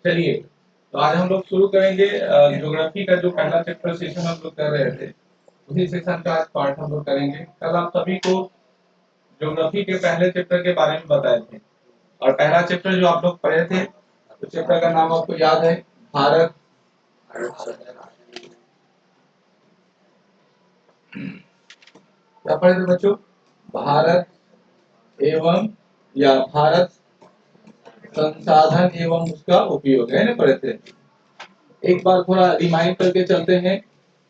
चलिए, तो आज हम लोग शुरू करेंगे ज्योग्राफी का जो पहला चैप्टर सेशन हम लोग कर रहे थे, उसी सेशन का आज पार्ट हम लोग करेंगे। कल आप सभी को ज्योग्राफी के पहले चैप्टर के बारे में बताए थे, और पहला चैप्टर जो आप लोग पढ़े थे, उस चैप्टर का नाम आपको याद है, भारत। क्या पढ़े थे बच्चों? भारत एवं या भारत संसाधन एवं उसका उपयोग, है ना, पढ़े थे। एक बार थोड़ा रिमाइंड करके चलते हैं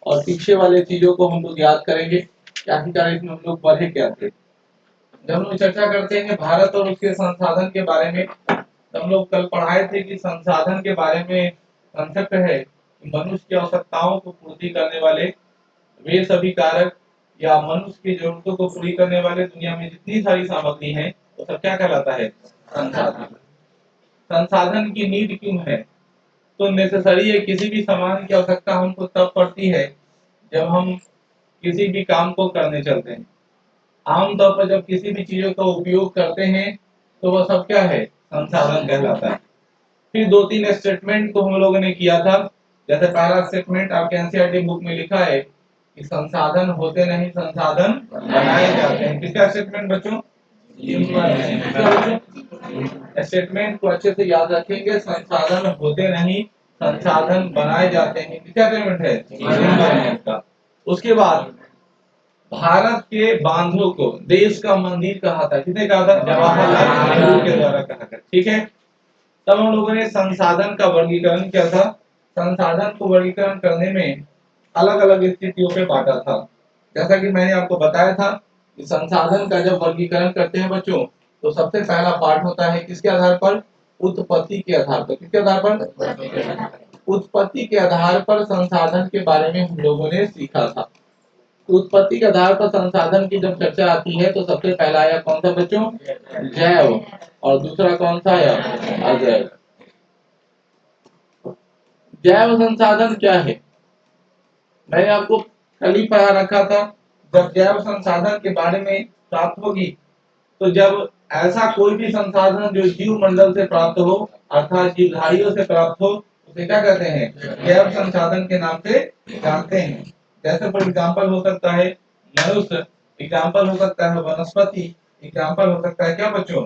और पीछे वाले चीजों को हम लोग याद करेंगे कि आखिरकार इसमें हम लोग पढ़े क्या थे। जब हम लोग चर्चा करते हैं भारत और उसके संसाधन के बारे में, तो हम लोग कल पढ़ाए थे कि संसाधन के बारे में कंसेप्ट है कि मनुष्य की आवश्यकताओं को पूर्ति करने वाले वे सभी कारक या मनुष्य की जरूरतों को पूरी करने वाले दुनिया में जितनी सारी सामग्री है, वो सब क्या कहलाता है? संसाधन। संसाधन की नीड क्यों है? तो नेसेसरी है, किसी भी सामान की आवश्यकता हमको तब पड़ती है जब हम किसी भी काम को करने चलते हैं। आमतौर पर जब किसी भी चीजों का उपयोग करते हैं तो वह सब क्या है? संसाधन कहलाता है। फिर दो तीन स्टेटमेंट को हम लोगों ने किया था। जैसे पहला स्टेटमेंट आपके एनसीईआरटी बुक में लिखा है कि संसाधन होते नहीं, संसाधन बनाए जाते हैं। किसका स्टेटमेंट बच्चों? स्टेटमेंट को अच्छे से याद रखेंगे। संसाधन होते नहीं, संसाधन बनाए जाते हैं। किसका स्टेटमेंट है? का। उसके बाद भारत के बांधों को देश का मंदिर कहा था। किसने कहा था? जवाहरलाल नेहरू के द्वारा कहा था। ठीक है। तब हम लोगों ने संसाधन का वर्गीकरण किया था। संसाधन को वर्गीकरण करने में अलग अलग स्थितियों पे बांटा था। जैसा कि मैंने आपको बताया था कि संसाधन का जब वर्गीकरण करते हैं बच्चों, तो सबसे पहला पार्ट होता है किसके आधार पर? उत्पत्ति के आधार पर। किसके आधार पर? उत्पत्ति के आधार पर संसाधन के बारे में हम लोगों ने सीखा था। उत्पत्ति के आधार पर संसाधन की जब चर्चा आती है तो सबसे पहला आया कौन सा बच्चों? जैव। और दूसरा कौन सा आया? अजैव। जैव संसाधन क्या है? मैंने आपको कल ही पढ़ा रखा था। जब जैव संसाधन के बारे में प्राप्त होगी, तो जब ऐसा कोई भी संसाधन जो जीव मंडल से प्राप्त हो, अर्थात जीवधारियों से प्राप्त हो, उसे क्या कहते हैं? जैव संसाधन के नाम से जानते हैं। जैसे फॉर एग्जांपल हो सकता है मनुष्य, एग्जांपल हो सकता है वनस्पति, एग्जांपल हो सकता है क्या बच्चों?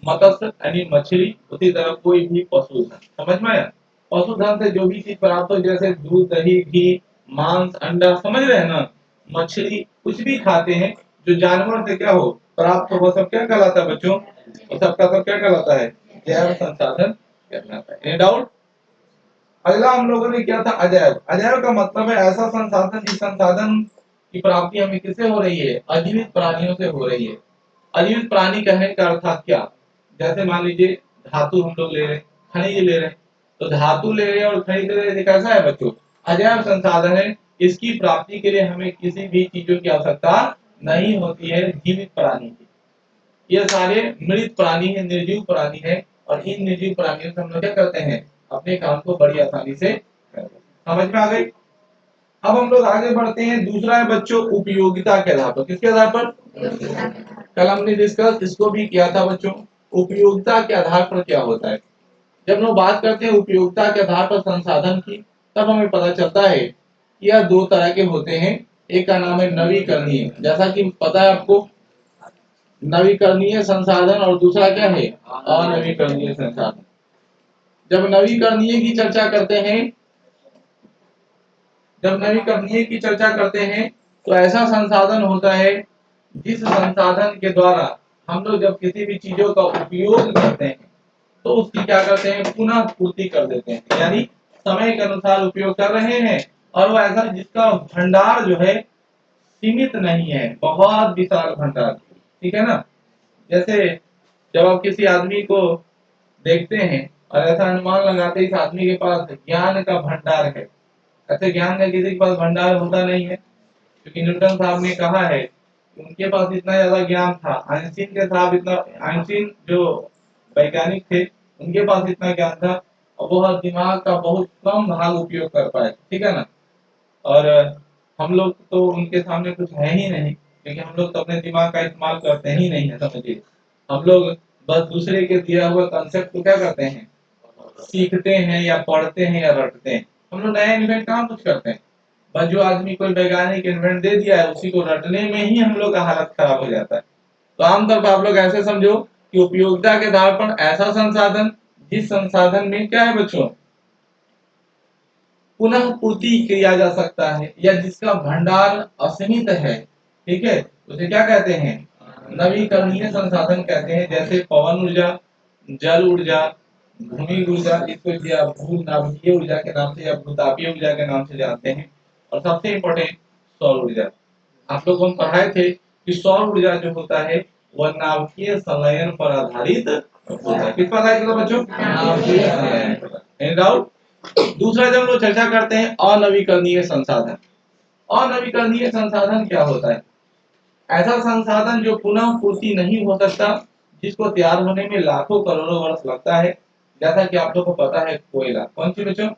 मत्स्य यानी मछली, उसी तरह कोई भी पशुधन। समझ में आया? पशुधन से जो भी चीज प्राप्त हो, जैसे दूध, दही, घी, मांस, अंडा, समझ रहे हैं ना? मछली, कुछ भी खाते हैं जो जानवर से क्या हो प्राप्त हो, वो सब क्या कहलाता है बच्चों? वो सबका सब क्या कहलाता है? जैव संसाधन कहलाता है। Any doubt? अगला हम लोगों ने क्या था? अजैव। अजैव का मतलब है ऐसा संसाधन जिस संसाधन की प्राप्ति हमें किससे हो रही है? अजीवित प्राणियों से हो रही है। अजीवित प्राणी कहने का अर्थात क्या? जैसे मान लीजिए धातु हम लोग ले रहे हैं, खनिज ले रहे हैं, तो धातु ले रहे हैं और खनिज ले रहे हैं, कैसा है बच्चों? अजैव संसाधन है। इसकी प्राप्ति के लिए हमें किसी भी चीजों की आवश्यकता नहीं होती है जीवित प्राणी की। ये सारे मृत प्राणी है, निर्जीव प्राणी है, और इन निर्जीव प्राणियों से हम लोग क्या करते हैं? अपने काम को बड़ी आसानी से करते हैं। समझ में आ गई? अब हम लोग आगे बढ़ते हैं। दूसरा है बच्चों उपयोगिता के आधार पर। किसके आधार पर? कल हमने डिस्कस इसको भी किया था बच्चों। उपयोगिता के आधार पर क्या होता है? जब लोग बात करते हैं उपयोगिता के आधार पर संसाधन की, तब हमें पता चलता है कि यह दो तरह के होते हैं। एक का नाम है नवीकरणीय, जैसा कि पता है आपको, नवीकरणीय संसाधन, और दूसरा क्या है? अनवीकरणीय संसाधन। जब नवीकरणीय की चर्चा करते हैं, जब नवीकरणीय की चर्चा करते हैं, तो ऐसा संसाधन होता है जिस संसाधन के द्वारा हम लोग जब किसी भी चीजों का उपयोग करते हैं, तो उसकी क्या करते हैं? पुनः पूर्ति कर देते हैं। यानी समय के अनुसार उपयोग कर रहे हैं, और वो ऐसा जिसका भंडार जो है सीमित नहीं है, बहुत विशाल भंडार। ठीक है ना? जैसे जब आप किसी आदमी को देखते हैं और ऐसा अनुमान लगाते हैं इस आदमी के पास ज्ञान का भंडार है, ऐसे ज्ञान का किसी के पास भंडार होता नहीं है। क्योंकि न्यूटन साहब ने कहा है कि उनके पास इतना ज्यादा ज्ञान था, आइंस्टीन के साहब इतना, आइंस्टीन जो वैज्ञानिक थे, उनके पास इतना ज्ञान था, और वो दिमाग का बहुत कम भाग उपयोग कर पाए। ठीक है ना? और हम लोग तो उनके सामने कुछ है ही नहीं, क्योंकि हम लोग तो अपने दिमाग का इस्तेमाल करते ही नहीं है। समझिए, हम लोग बस दूसरे के दिया हुआ कंसेप्ट को क्या करते हैं? सीखते हैं या पढ़ते हैं या रटते हैं। हम लोग नया इन्वेंट कहाँ कुछ करते हैं, बस जो आदमी कोई वैज्ञानिक इन्वेंट दे दिया है उसी को रटने में ही हम लोग का हालत खराब हो जाता है। तो आमतौर पर आप लोग ऐसे समझो कि उपयोगिता के आधार पर ऐसा संसाधन जिस संसाधन में क्या है बच्चों, पुनः पूर्ति किया जा सकता है या जिसका भंडार असीमित है, ठीक है, उसे क्या कहते हैं, नवीकरणीय संसाधन कहते हैं। जैसे पवन ऊर्जा, जल ऊर्जा, भूमि ऊर्जा, इसको या भू नाभिकीय ऊर्जा के नाम से या भूतापीय ऊर्जा के नाम से जानते हैं। और सबसे इम्पोर्टेंट सौर ऊर्जा। आप लोगों को पढ़ाए थे कि सौर ऊर्जा जो होता है वह नाभिकीय संलयन पर आधारित होता है। किस पर आधारित होता है बच्चों, नाभिकीय संलयन पर। Any doubt? दूसरा जब हम लोग चर्चा करते हैं अनवीकरणीय संसाधन। अनवीकरणीय संसाधन क्या होता है, ऐसा संसाधन जो पुनः पूर्ति नहीं हो सकता, जिसको तैयार होने में लाखों करोड़ों वर्ष लगता है। जैसा कि आप लोगों को पता है कोयला, कौन सी बच्चों,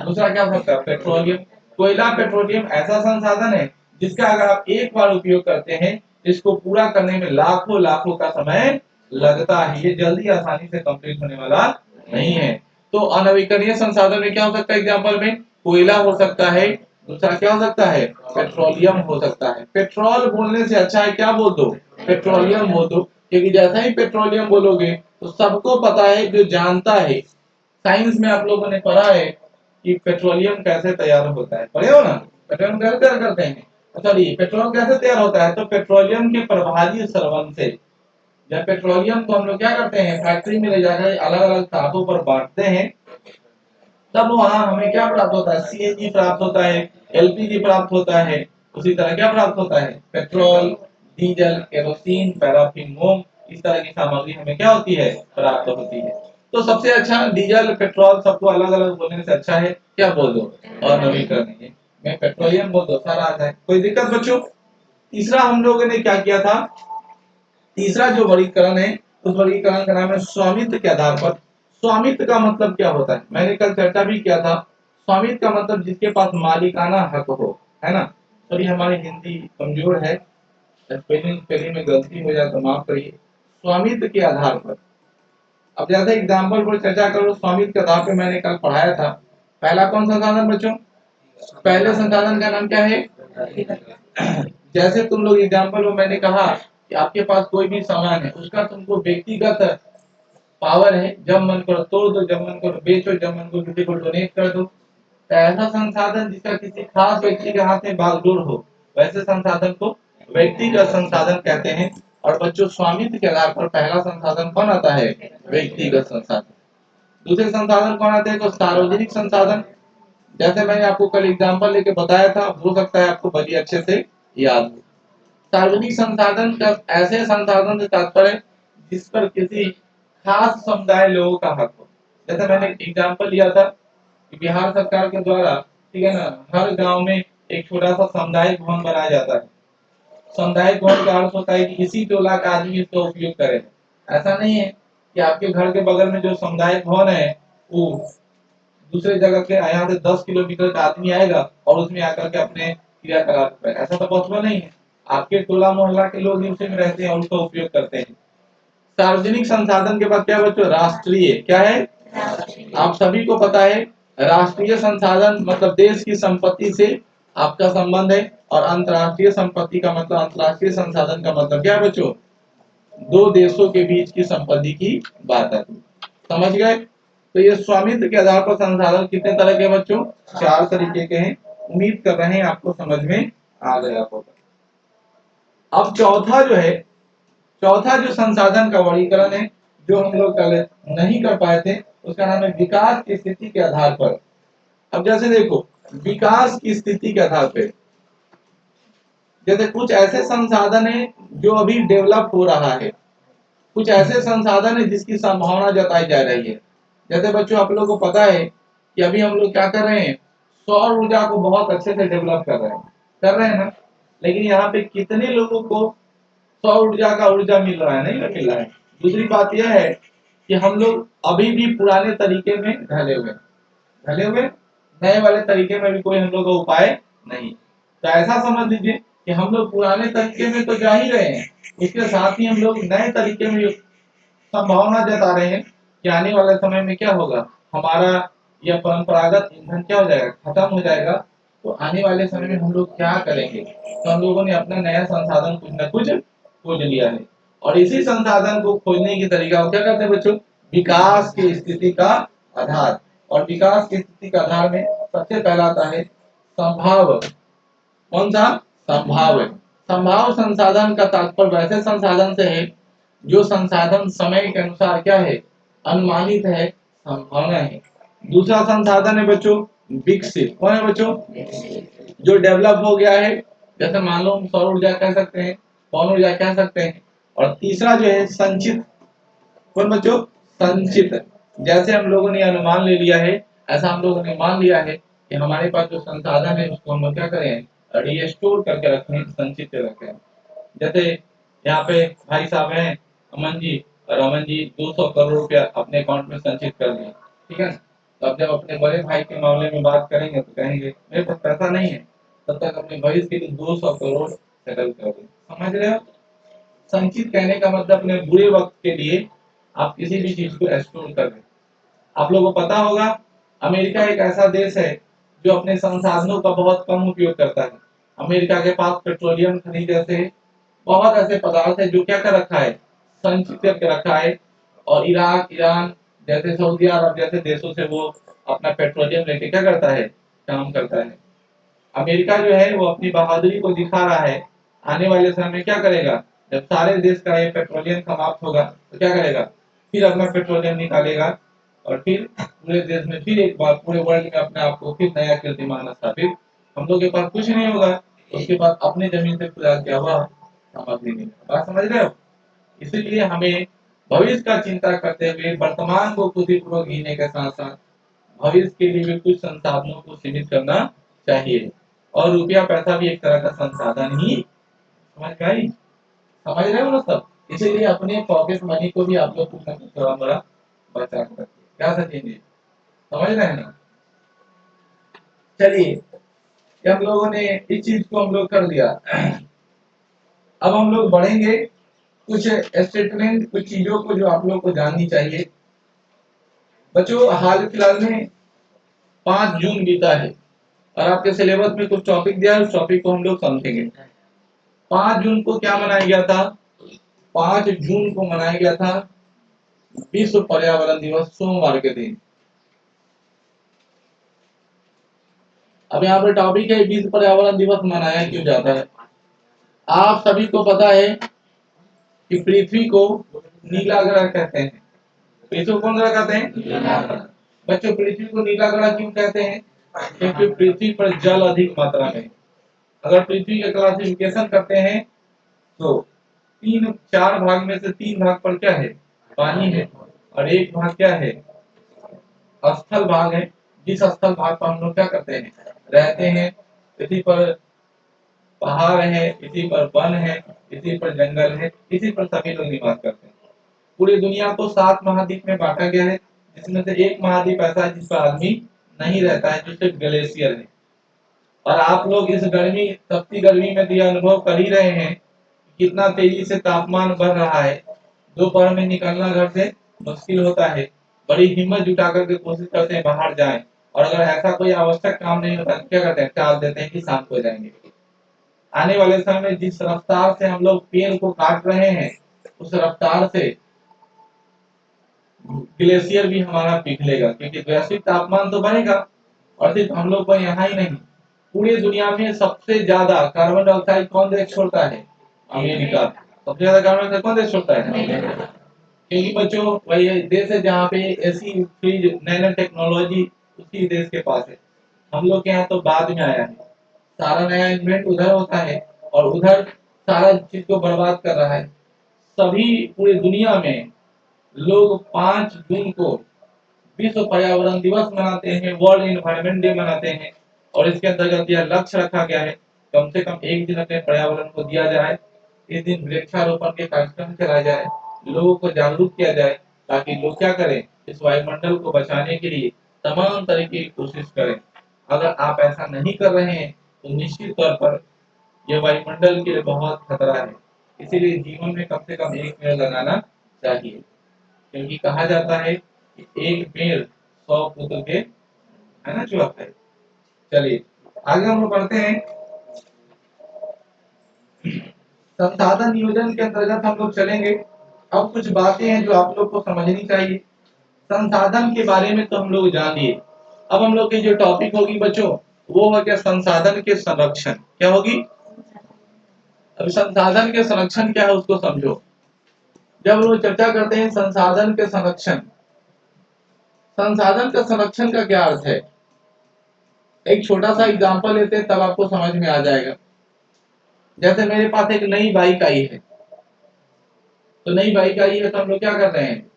दूसरा क्या हो सकता है, पेट्रोलियम। कोयला पेट्रोलियम ऐसा संसाधन है जिसका अगर आप एक बार उपयोग करते हैं, इसको पूरा करने में लाखों लाखों का समय लगता है। ये जल्दी आसानी से कंप्लीट होने वाला नहीं है। तो अनवीकरणीय संसाधन में क्या हो सकता है, एग्जांपल में कोयला हो सकता है, दूसरा क्या हो सकता है, पेट्रोलियम हो सकता है। पेट्रोल बोलने से अच्छा है क्या बोल दो, पेट्रोलियम बोल दो, क्योंकि जैसा ही पेट्रोलियम बोलोगे तो सबको पता है, जो जानता है, साइंस में आप लोगों ने पढ़ा है कि पेट्रोलियम कैसे तैयार होता है, पढ़े हो ना, पेट्रोलियम कैसे तैयार करते हैं। सॉरी, पेट्रोल कैसे तैयार होता है, तो पेट्रोलियम के प्रभावी स्रवण से। जब पेट्रोलियम को हम लोग क्या करते हैं, फैक्ट्री में ले जाकर अलग अलग तापों पर बांटते हैं, तब वहां हमें क्या प्राप्त होता है, सीएनजी प्राप्त होता है, एलपीजी प्राप्त होता है। उसी तरह क्या प्राप्त होता है, पेट्रोल, डीजल, केरोसिन, पैराफिन, मोम, इस तरह की सामग्री हमें क्या होती है, प्राप्त होती है। तो सबसे अच्छा डीजल पेट्रोल सबको अलग अलग बोलने से अच्छा है क्या बोल दो, और नवीकरणीय। मैं पेट्रोलियम बोल दो, सारा आता है, कोई दिक्कत बच्चों। तीसरा हम लोगों ने क्या किया था, तीसरा जो वर्गीकरण है उस वर्गीकरण का नाम है स्वामित्व के आधार पर। स्वामित्व का मतलब क्या होता है, मैंने कल चर्चा भी किया था। स्वामित्व का मतलब जिसके पास मालिकाना हक हो, है ना। सॉरी हमारी हिंदी कमजोर है, स्पेलिंग स्पेलिंग में गलती हो जाए तो माफ करिए। स्वामित्व के आधार पर, अब जैसे एग्जांपल पर चर्चा करो, स्वामित्व के आधार पर मैंने कल पढ़ाया था। पहला कौन सा संसाधन बच्चों, पहले संसाधन का नाम क्या है, जैसे तुम लोग एग्जांपल में मैंने कहा कि आपके पास कोई भी सामान है, उसका तुमको व्यक्तिगत पावर है, जब मन करो तोड़ दो, जब मन करो बेचो, जब मन करो किसी को डोनेट कर दो। तो ऐसा संसाधन जिसका किसी खास व्यक्ति के हाथ में बागडोर हो, वैसे संसाधन को व्यक्तिगत संसाधन कहते हैं। और बच्चों स्वामित्व के आधार पर पहला संसाधन कौन आता है, व्यक्तिगत संसाधन। दूसरे संसाधन कौन आते हैं, तो सार्वजनिक संसाधन। जैसे मैंने आपको कल एग्जांपल लेके बताया था, हो सकता है आपको बड़ी अच्छे से याद हो। सार्वजनिक संसाधन का ऐसे संसाधन से तात्पर्य जिस पर किसी खास समुदाय लोगों का हक हो। जैसे मैंने एग्जांपल लिया था कि बिहार सरकार के द्वारा, ठीक है ना, हर गांव में एक छोटा सा सामुदायिक भवन बनाया जाता है। सामुदायिक भवन का अर्थ होता है कि इसी टोला का आदमी इसका उपयोग करे। ऐसा नहीं है कि आपके घर के बगल में जो सामुदायिक भवन है वो दूसरे जगह के यहाँ से 10 किलोमीटर का आदमी आएगा और उसमें आकर के अपने क्रियाकलाप करेगा, ऐसा तो पॉसिबल नहीं है। आपके टोला मोहल्ला के लोग उसी में रहते हैं और उसका उपयोग करते हैं। सार्वजनिक संसाधन के बाद क्या बच्चों, राष्ट्रीय क्या है, आप सभी को पता है राष्ट्रीय संसाधन मतलब देश की संपत्ति से आपका संबंध है, और अंतर्राष्ट्रीय संपत्ति का मतलब, अंतर्राष्ट्रीय संसाधन का मतलब क्या है बच्चों, दो देशों के बीच की संपत्ति की बात है। समझ गए। तो ये स्वामित्व के आधार पर संसाधन कितने तरह के बच्चों, 4 तरीके के हैं। उम्मीद कर रहे हैं आपको समझ में आ गया होगा। अब चौथा जो है, चौथा जो संसाधन का वर्गीकरण है जो हम लोग कल नहीं कर पाए थे, उसका नाम है विकास की स्थिति के आधार पर। अब जैसे देखो, विकास की स्थिति के आधार पर जैसे कुछ ऐसे संसाधन है जो अभी डेवलप हो रहा है, कुछ ऐसे संसाधन है जिसकी संभावना जताई जा रही है। जैसे बच्चों आप लोगों को पता है कि अभी हम लोग क्या कर रहे हैं, सौर ऊर्जा को बहुत अच्छे से डेवलप कर रहे हैं ना। लेकिन यहाँ पे कितने लोगों को सौर ऊर्जा का ऊर्जा मिल रहा है, नहीं मिल रहा है। दूसरी बात यह है कि हम लोग अभी भी पुराने तरीके में ढले हुए, नए वाले तरीके में भी कोई हम लोग का उपाय नहीं। तो ऐसा समझ लीजिए कि हम लोग पुराने तरीके में तो जा ही रहे हैं, उसके साथ ही हम लोग नए तरीके में संभावना जता रहे हैं कि आने वाले समय में क्या होगा, हमारा यह परंपरागत ईंधन क्या हो जाएगा, खत्म हो जाएगा। तो आने वाले समय में हम लोग क्या करेंगे, तो हम लोगों ने अपना नया संसाधन कुछ न कुछ खोज लिया है, और इसी संसाधन को खोजने की तरीका को क्या कहते हैं बच्चों, विकास की स्थिति का आधार। और विकास की स्थिति का आधार में सबसे पहला आता है संभाव। कौन सा, संभाव है। संभाव संसाधन का तात्पर्य वैसे संसाधन से है जो संसाधन समय के अनुसार क्या है, अनुमानित है, संभावना है। दूसरा संसाधन है बच्चों विकसित। कौन है बच्चों, जो डेवलप हो गया है, जैसे मान लो हम सौर ऊर्जा कह सकते हैं, पवन ऊर्जा कह सकते हैं। और तीसरा जो है संचित। कौन बच्चों, संचित। जैसे हम लोगों ने अनुमान ले लिया है, ऐसा हम लोगों ने मान लिया है कि हमारे पास जो संसाधन है उसको हम लोग क्या करें, रिस्टोर करके रखें, संचित करके रखें। जैसे यहाँ पे भाई साहब हैं अमन जी, और अमन जी 200 करोड़ रुपया अपने अकाउंट में संचित कर दिए, ठीक है। तो अब जब अपने बड़े भाई के मामले में बात करेंगे तो कहेंगे मेरे पास पैसा नहीं है, तब तक अपने भविष्य के लिए 200 करोड़ सेटल कर दें। समझ रहे हो, संचित कहने का मतलब अपने बुरे वक्त के लिए आप किसी भी चीज को स्टोर कर दें। आप लोगों को पता होगा अमेरिका एक ऐसा देश है जो अपने संसाधनों का बहुत कम उपयोग करता है। अमेरिका के पास पेट्रोलियम खनिज जैसे बहुत ऐसे पदार्थ है जो क्या कर रखा है, संचित करके रखा है। और इराक, ईरान जैसे, सऊदी अरब जैसे देशों से वो अपना पेट्रोलियम लेके क्या करता है, काम करता है। अमेरिका जो है वो अपनी बहादुरी को दिखा रहा है। आने वाले समय में क्या करेगा, जब सारे देश का ये पेट्रोलियम समाप्त होगा तो क्या करेगा, फिर अपना पेट्रोलियम निकालेगा, और फिर पूरे देश में फिर एक बार पूरे वर्ल्ड में अपने आप को फिर नया कीर्तिमान स्थापित। हम लोग के पास कुछ नहीं होगा, उसके बाद अपनी जमीन से खुदा क्या हुआ, सामग्री नहीं। बात समझ रहे हो। इसीलिए हमें भविष्य का चिंता करते हुए वर्तमान को खुशीपूर्वक जीने के साथ साथ भविष्य के लिए भी कुछ संसाधनों को सीमित करना चाहिए। और रुपया पैसा भी एक तरह का संसाधन ही, समझ गई, समझ रहे हो ना सब। इसीलिए अपने पॉकेट मनी को भी आप लोग कुछ ना कुछ थोड़ा बड़ा बचा कर रखिए। क्या सचिन जी, समझ रहे हैं ना। चलिए, ये हम लोगों ने इस चीज को हम लोग कर लिया। अब हम लोग बढ़ेंगे कुछ स्टेटमेंट, कुछ चीजों को जो आप लोग को जाननी चाहिए। बच्चों हाल फिलहाल में 5 जून बीता है, और आपके सिलेबस में कुछ टॉपिक दिया है, उस टॉपिक को हम लोग समझेंगे। 5 जून को क्या मनाया गया था, 5 जून को मनाया गया था विश्व पर्यावरण दिवस, सोमवार के दिन। अब यहाँ पर टॉपिक है विश्व पर्यावरण दिवस मनाया क्यों जाता है। आप सभी को पता है कि पृथ्वी को नीला ग्रह कहते हैं। पृथ्वी को कौन ग्रह कहते हैं बच्चों, पृथ्वी को नीला ग्रह क्यों कहते हैं, क्योंकि पृथ्वी पर जल अधिक मात्रा में। अगर पृथ्वी का क्लासिफिकेशन करते हैं तो 4 भाग में से 3 भाग पर क्या है, पानी है, और एक भाग क्या है, स्थल भाग है। जिस स्थल भाग पर हम लोग क्या करते हैं, रहते हैं। इसी पर पहाड़ है, इसी पर वन है, इसी पर जंगल है, इसी पर सभी लोग निवास करते हैं। पूरी दुनिया को 7 महाद्वीप में बांटा गया है, जिसमें से एक महाद्वीप ऐसा है जिस पर आदमी नहीं रहता है, जो सिर्फ ग्लेशियर है। और आप लोग इस गर्मी, तपती गर्मी में भी अनुभव कर ही रहे हैं कितना तेजी से तापमान बढ़ रहा है। दोपहर में निकलना घर से मुश्किल होता है। बड़ी हिम्मत जुटा करके कोशिश करते हैं बाहर जाएं, और अगर ऐसा कोई आवश्यक काम नहीं होता तो क्या करते हैं, टाल देते हैं कि शाम को जाएंगे। आने वाले समय में जिस रफ्तार से हम लोग पेड़ को काट रहे हैं, उस रफ्तार से ग्लेशियर भी हमारा पिघलेगा, क्योंकि वैश्विक तापमान तो बढ़ेगा। और सिर्फ हम लोग को यहाँ ही नहीं, पूरी दुनिया में सबसे ज्यादा कार्बन डाइऑक्साइड कौन देश छोड़ता है, अमेरिका। सबसे ज्यादा कार्बन डाइऑक्साइड कौन देश छोड़ता है, क्योंकि बच्चों वही देश है जहाँ पे एसी, फ्रिज, नैनो टेक्नोलॉजी उसी देश के पास है। हम लोग के यहाँ तो बाद में आया है। सारा नया इन्वेंट उधर होता है, और उधर सारा चीज को बर्बाद कर रहा है। सभी पूरी दुनिया में लोग 5 जून को विश्व पर्यावरण दिवस मनाते हैं, वर्ल्ड एनवायरनमेंट डे मनाते हैं। और इसके अंतर्गत यह लक्ष्य रखा गया है कम से कम एक दिन अपने पर्यावरण को दिया जाए। इस दिन वृक्षारोपण के कार्यक्रम चलाए जाए, लोगों को जागरूक किया जाए, ताकि लोग क्या करें, इस वायुमंडल को बचाने के लिए तमाम तरीके की कोशिश करें। अगर आप ऐसा नहीं कर रहे हैं तो निश्चित तौर पर यह वायुमंडल के लिए बहुत खतरा है। इसीलिए जीवन में कम से कम 1 पेड़ लगाना चाहिए, क्योंकि कहा जाता है कि एक पेड़ 100 पुत्र के, है ना चूहा खाए। चलिए आगे हम लोग बढ़ते हैं। संसाधन नियोजन के अंतर्गत हम लोग चलेंगे। अब कुछ बातें हैं जो आप लोग को समझनी चाहिए। संसाधन के बारे में तो हम लोग जान लिए। अब हम लोग की जो टॉपिक होगी बच्चों, वो है क्या, संसाधन के संरक्षण। क्या होगी? अब संसाधन के संरक्षण क्या है उसको समझो। जब लोग चर्चा करते हैं संसाधन के संरक्षण, संसाधन का संरक्षण का क्या अर्थ है, एक छोटा सा एग्जांपल लेते हैं तब आपको समझ में आ जाएगा। जैसे मेरे पास एक नई बाइक आई है, तो नई बाइक आई है तो हम लोग क्या कर रहे हैं,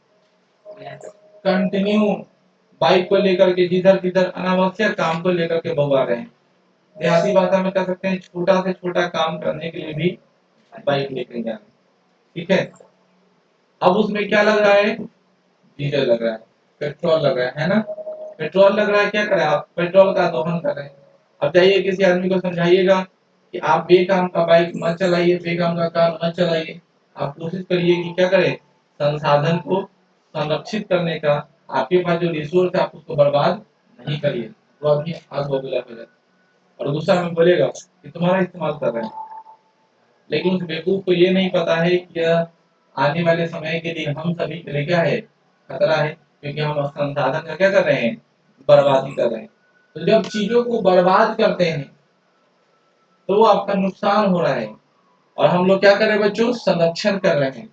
कंटिन्यू बाइक को लेकर के जिधर जिधर अनावश्यक काम को लेकर के भगा रहे हैं। देहाती भाषा में कह सकते हैं छोटा से छोटा काम करने के लिए भी बाइक लेकर जा रहे हैं। ठीक है, अब उसमें क्या लग रहा है, डीजल लग रहा है, पेट्रोल लग रहा है ना। पेट्रोल लग रहा है, क्या करें आप, पेट्रोल का दोहन कर रहे हैं। अब जाइए किसी आदमी को समझाइएगा कि आप बेकाम का बाइक मत चलाइए, बेकाम का कार मत चलाइए। आप कोशिश करिए कि क्या करें, संसाधन को संरक्षित करने का, आपके पास जो रिसोर्स है आप उसको बर्बाद नहीं करिए। वो आदमी आग बबूला हो जाता है और गुस्सा में बोलेगा कि तुम्हारा इस्तेमाल कर रहे हैं। लेकिन उस बेवकूफ को ये नहीं पता है कि आने वाले समय के लिए हम सभी के लिए क्या है, खतरा है, क्योंकि हम संसाधन का क्या कर रहे हैं, बर्बादी कर रहे हैं। तो जब चीजों को बर्बाद करते हैं तो वो आपका नुकसान हो रहा है, और हम लोग क्या कर रहे हैं बच्चों, संरक्षण कर रहे हैं।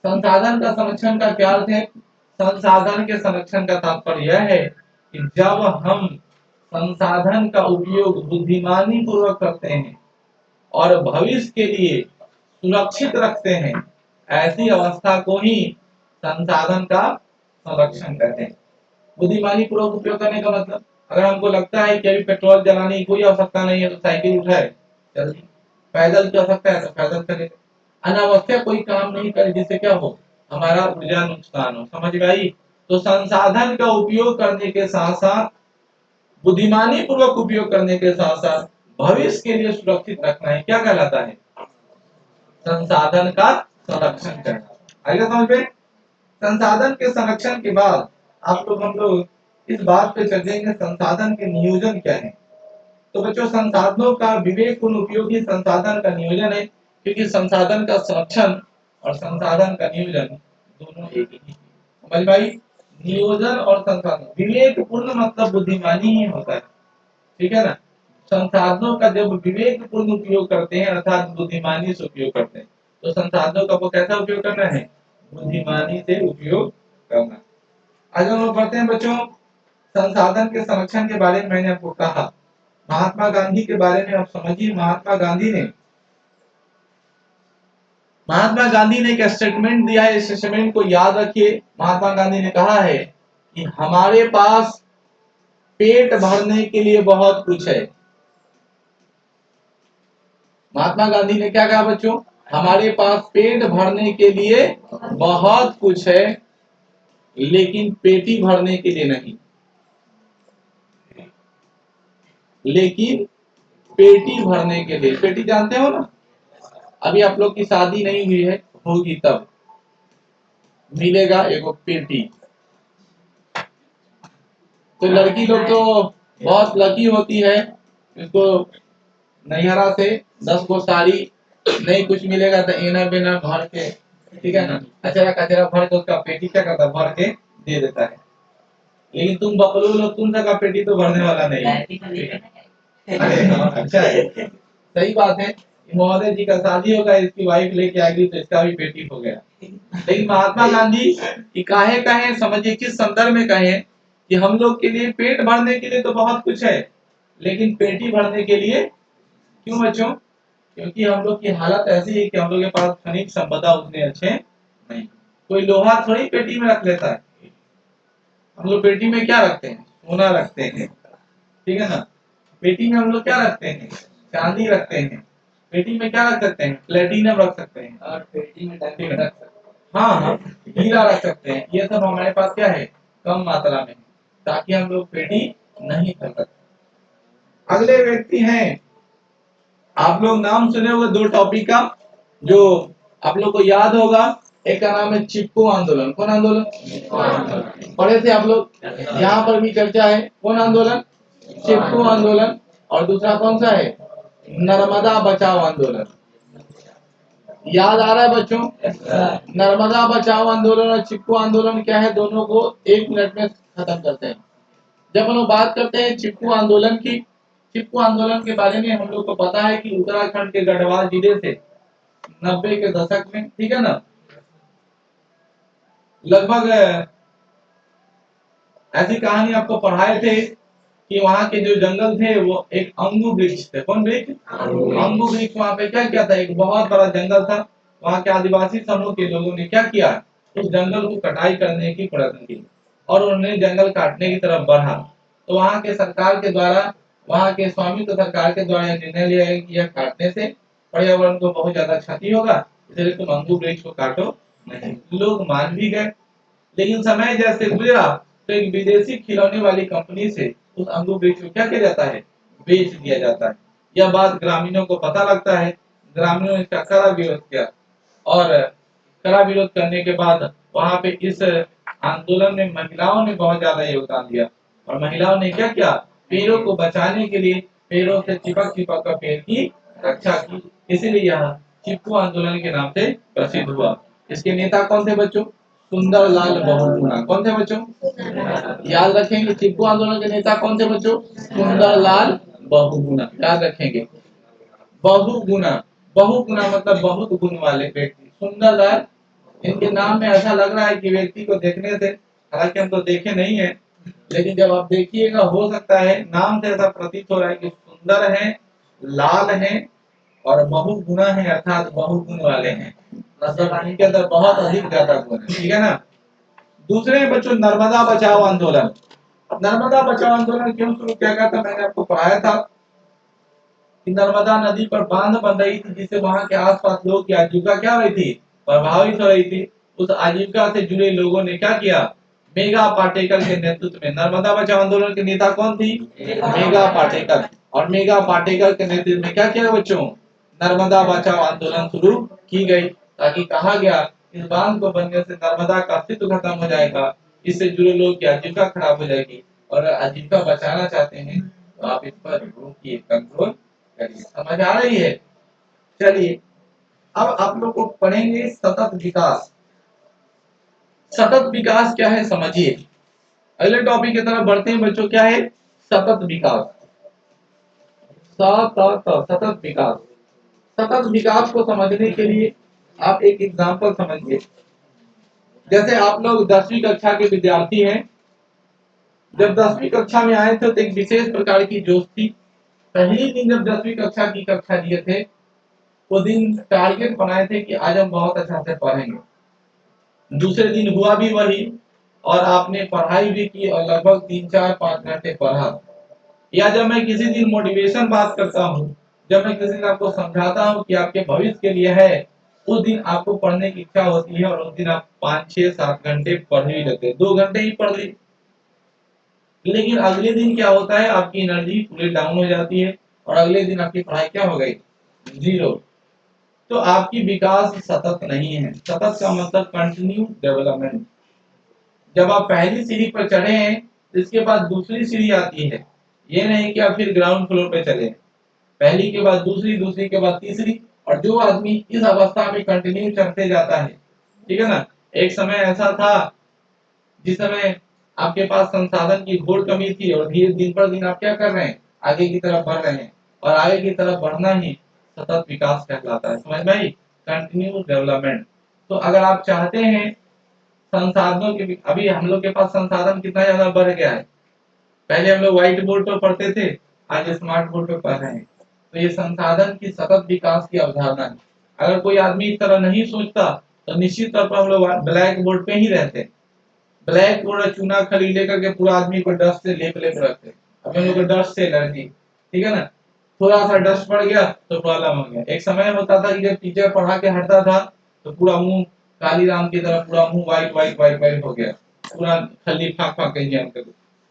संसाधन का संरक्षण का क्या अर्थ है, संसाधन के संरक्षण का तात्पर्य यह है कि जब हम संसाधन का उपयोग बुद्धिमानी पूर्वक करते हैं और भविष्य के लिए सुरक्षित रखते हैं, ऐसी अवस्था को ही संसाधन का संरक्षण कहते हैं। बुद्धिमानी पूर्वक उपयोग करने का मतलब, अगर हमको लगता है कि अभी पेट्रोल जलाने की कोई आवश्यकता नहीं है तो साइकिल उठाए चल दी, पैदल चल सकता है तो पैदल चले, अनावश्यक कोई काम नहीं करे जिससे क्या हो, हमारा ऊर्जा नुकसान हो। समझ में आई? तो संसाधन का उपयोग करने के साथ साथ, बुद्धिमानी पूर्वक उपयोग करने के साथ साथ भविष्य के लिए सुरक्षित रखना है, क्या कहलाता है, संसाधन का संरक्षण करना। आगे समझ में। संसाधन के संरक्षण के बाद हम लोग इस बात पे चलेंगे संसाधन के नियोजन क्या है। तो बच्चों संसाधनों का विवेकपूर्ण उपयोग ही संसाधन का नियोजन है, क्योंकि संसाधन का संरक्षण और संसाधन का नियोजन दोनों एक ही। समझ भाई, नियोजन और संसाधन, विवेकपूर्ण मतलब बुद्धिमानी ही होता है। ठीक है ना, संसाधनों का जब विवेकपूर्ण उपयोग करते हैं अर्थात बुद्धिमानी से उपयोग करते हैं, तो संसाधनों का वो कैसा उपयोग करना है, बुद्धिमानी से उपयोग करना। आज हम लोग पढ़ते हैं बच्चों, संसाधन के संरक्षण के बारे में मैंने आपको कहा। महात्मा गांधी के बारे में आप समझिए। महात्मा गांधी ने एक स्टेटमेंट दिया है, इस स्टेटमेंट को याद रखिए। महात्मा गांधी ने कहा है कि हमारे पास पेट भरने के लिए बहुत कुछ है। महात्मा गांधी ने क्या कहा बच्चों, हमारे पास पेट भरने के लिए बहुत कुछ है, लेकिन पेटी भरने के लिए नहीं। लेकिन पेटी भरने के लिए, पेटी जानते हो ना, अभी आप लोग की शादी नहीं हुई है, होगी तब मिलेगा एगो पेटी। तो लड़की लोग तो बहुत लकी होती है, इसको नैहरा से 10 गो साड़ी नहीं कुछ मिलेगा तो एना बेना भर के, ठीक है ना, अचरा कचरा भर के उसका पेटी क्या करता, भर के दे देता है। लेकिन तुम बकलू लोग, तुम का पेटी तो भरने वाला नहीं है। अरे हाँ, अच्छा है, सही बात है। महोदय जी का शादी होगा, इसकी वाइफ लेके आएगी तो इसका भी पेटी हो गया। लेकिन महात्मा गांधी की काहे कहे, समझिए किस संदर्भ में कहे कि हम लोग के लिए पेट भरने के लिए तो बहुत कुछ है, लेकिन पेटी भरने के लिए क्यों बच्चों, क्योंकि हम लोग की हालत ऐसी है कि हम लोग के पास खनिज संपदा उतने अच्छे नहीं। कोई लोहा थोड़ी पेटी में रख लेता है। हम लोग पेटी में क्या रखते हैं, सोना रखते हैं, ठीक है ना। पेटी में हम लोग क्या रखते हैं, चांदी रखते हैं। पेटी में क्या रख सकते हैं, प्लेटिनम रख सकते हैं, और पेटी में डायमंड रख सकते हैं। हाँ हाँ, हीरा रख सकते हैं। ये सब हमारे पास क्या है, कम मात्रा में, ताकि हम लोग पेटी नहीं कर सकते। अगले व्यक्ति हैं, आप लोग नाम सुने होंगे दो टॉपिक का, जो आप लोग को याद होगा। एक का नाम है चिपको आंदोलन। कौन आंदोलन? पढ़े थे आप लोग? यहाँ पर भी चर्चा है। कौन आंदोलन? चिपको आंदोलन। और दूसरा कौन सा है? नर्मदा बचाओ आंदोलन। याद आ रहा है बच्चों? नर्मदा बचाओ आंदोलन और चिपको आंदोलन क्या है, दोनों को 1 मिनट में खत्म करते हैं। जब हम लोग बात करते हैं चिपको आंदोलन की, चिपको आंदोलन के बारे में हम लोग को पता है कि उत्तराखंड के गढ़वाल जिले से 90 के दशक में, ठीक है ना, लगभग ऐसी कहानी आपको पढ़ाए थे कि वहाँ के जो जंगल थे वो एक अंगू वृक्ष थे। कौन वृक्ष? अंगू वृक्ष। वहाँ पे क्या किया था, एक बहुत बड़ा जंगल था। वहाँ के आदिवासी समूह के लोगों ने क्या किया, उस जंगल को कटाई करने की प्रयत्न की और उन्होंने जंगल काटने की तरफ बढ़ा। तो वहाँ के सरकार के द्वारा, वहाँ के स्वामित्व सरकार के द्वारा निर्णय लिया गया कि यह काटने से पर्यावरण को बहुत ज्यादा क्षति होगा, इसलिए तुम अंगू वृक्ष को काटो नहीं। लोग मान भी गए। लेकिन समय जैसे गुजरा तो एक विदेशी खिलौने वाली कंपनी से उस अंगू वृक्ष को क्या किया जाता है, बेच दिया जाता है। यह बात ग्रामीणों को पता लगता है। ग्रामीणों ने इसका कड़ा विरोध किया और कड़ा विरोध करने के बाद वहां पे इस आंदोलन में महिलाओं ने बहुत ज्यादा योगदान दिया और महिलाओं ने क्या किया, पेड़ों को बचाने के लिए पेड़ों से चिपक चिपक कर पेड़ की रक्षा की। इसीलिए यह चिपको आंदोलन के नाम से प्रसिद्ध हुआ। इसके नेता कौन थे बच्चों? सुंदरलाल बहुगुणा। कौन थे बच्चों? याद रखेंगे, चिपको आंदोलन के नेता कौन थे बच्चों? सुंदरलाल बहुगुणा। याद रखेंगे, बहुगुणा। बहुगुणा मतलब बहुत गुण वाले व्यक्ति। सुंदरलाल, इनके नाम में ऐसा लग रहा है कि व्यक्ति को देखने से, हालांकि हम तो देखे नहीं है, लेकिन जब आप देखिएगा हो सकता है नाम से ऐसा प्रतीत हो रहा है कि सुंदर है, लाल है और बहुगुणा है, अर्थात बहुगुण वाले हैं। मतलब इनके अंदर बहुत अधिक ज्यादा गुण है, ठीक है ना। दूसरे बच्चों, नर्मदा बचाओ आंदोलन। नर्मदा बचाओ आंदोलन क्यों शुरू किया गया था, मैंने आपको पढ़ाया था कि नर्मदा नदी पर बांध बन रही थी, जिससे वहां के आसपास लोग की आजीविका क्या हो रही थी, प्रभावित हो रही थी। उस आजीविका से जुड़े लोगों ने क्या किया, मेघा पाटेकर के नेतृत्व में, नर्मदा बचाओ आंदोलन की नेता कौन थी? मेघा पाटेकर। और मेघा पाटेकर के नेतृत्व में क्या किया बच्चों, नर्मदा बचाओ आंदोलन शुरू की गई, ताकि कहा गया इस बांध को बनने से नर्मदा का अस्तित्व खत्म हो जाएगा, इससे जुड़े लोगों की आजीविका खराब हो जाएगी और आजीविका बचाना चाहते हैं तो आप इस पर रोकिए, कंट्रोल करिए। समझ आ रही है? चलिए अब आप लोग को पढ़ेंगे सतत विकास। सतत विकास क्या है समझिए। अगले टॉपिक की तरफ बढ़ते हैं बच्चों। क्या है सतत विकास? सतत विकास। सतत विकास को समझने के लिए आप एक एग्जांपल समझिए। जैसे आप लोग 10वीं कक्षा के विद्यार्थी हैं। जब 10वीं कक्षा में आए थे तो एक विशेष प्रकार की जोश थी। पहली दिन जब 10वीं कक्षा की कक्षा लिए थे, वो दिन टारगेट बनाए थे कि आज हम बहुत अच्छा से पढ़ेंगे। दूसरे दिन हुआ भी वही और आपने पढ़ाई भी की और लगभग 3, 4, 5 घंटे पढ़ा। या जब मैं किसी दिन मोटिवेशन बात करता हूँ, जब मैं किसी दिन आपको समझाता हूँ कि आपके भविष्य के लिए है, उस दिन आपको पढ़ने की इच्छा होती है और उस दिन आप 5, 6, 7 घंटे पढ़ ही लेते। 2 घंटे ही पढ़ ली, लेकिन अगले दिन क्या होता है, आपकी एनर्जी पूरी डाउन हो जाती है और अगले दिन आपकी पढ़ाई क्या हो गई, जीरो। तो आपकी विकास सतत नहीं है। सतत का मतलब कंटिन्यू डेवलपमेंट। जब आप पहली सीढ़ी पर चढ़े हैं, इसके बाद दूसरी सीढ़ी आती है। ये नहीं कि आप फिर ग्राउंड फ्लोर पे चले, पहली के बाद दूसरी, दूसरी के बाद तीसरी। और जो आदमी इस अवस्था में कंटिन्यू चढ़ते जाता है, ठीक है ना। एक समय ऐसा था जिस समय आपके पास संसाधन की घोर कमी थी और धीरे दिन पर दिन आप क्या कर रहे हैं, आगे की तरफ बढ़ रहे हैं। और आगे की तरफ बढ़ना ही सतत विकास कहलाता है। समझ में आई? Continue development. तो अगर आप चाहते हैं संसाधनों के, अभी हम लोग के पास संसाधन कितना ज्यादा बढ़ गया है। पहले हम लोग व्हाइट बोर्ड पर पढ़ते थे, आज स्मार्ट बोर्ड पर पढ़ रहे हैं। तो ये संसाधन की सतत विकास की अवधारणा है। अगर कोई आदमी इस तरह नहीं सोचता तो निश्चित तौर पर हम लोग ब्लैक बोर्ड पे ही रहते। ब्लैक बोर्ड और चूना खड़ी लेकर के पूरा आदमी को डस्ट से लेप लेप रखते। अब हम लोग को डस्ट से एलर्जी, ठीक है ना। थोड़ा सा डस्ट पड़ गया तो प्रॉब्लम हो गया। एक समय होता था कि जब टीचर पढ़ा के हटता था तो पूरा मुंह काली राम की तरह पूरा मुंह व्हाइट व्हाइट व्हाइट व्हाइट हो गया, पूरा खली फाक फाक के जाम कर।